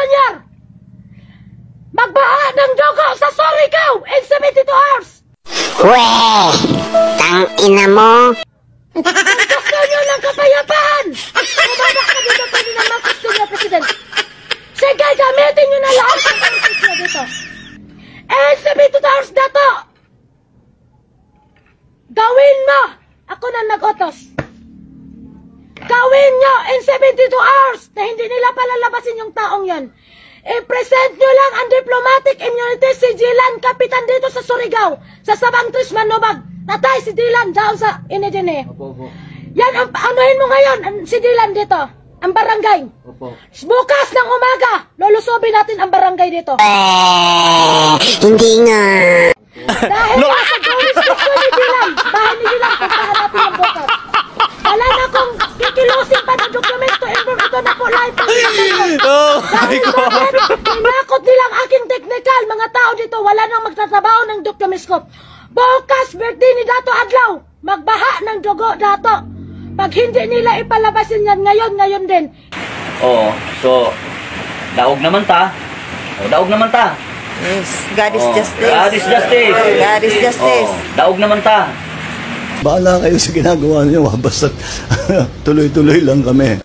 Jr. Magbaha ng dugo sa Surigao in 72 hours! Weh! Tang ina mo! Kung gusto nyo ng kapayapaan, bumaba ka dito pwede na Marcos Jr. President. Sige, gamitin nyo na lahat ng benepisyo dito. In 72 hours na to! Gawin mo! Ako na nag-utos. Gawin nyo in 72 hours na hindi nila palalabasin yung taong yon. I-present nyo lang ang diplomatic immunity si Dylan, kapitan dito sa Surigao, sa Sabang Tris Manobag. Tatay, si Dylan, dyan sa Inedine. Opo. Yan, anuhin mo ngayon, si Dylan dito, ang barangay. Opo. Bukas ng umaga, lulusobin natin ang barangay dito. Hindi nga. Dahil sa jurisdiction ni Dylan, bahay ni Dylan, puntahan natin ang bukas. Wala na kong kikilusin pa ng dokumento, ito na po live. Oh my God! Tinakot nilang aking technical, mga tao dito, wala nang magtatrabaho ng dokumescope. Bukas, birthday ni Dato Adlaw, magbaha ng dugo, Dato. Pag hindi nila ipalabasin yan ngayon din. Oo, so, daog naman ta. Daog naman ta. Yes, God is justice. God is justice. God is justice. Daog naman ta. Bahala kayo sa ginagawa niyo, basta tuloy-tuloy lang kami.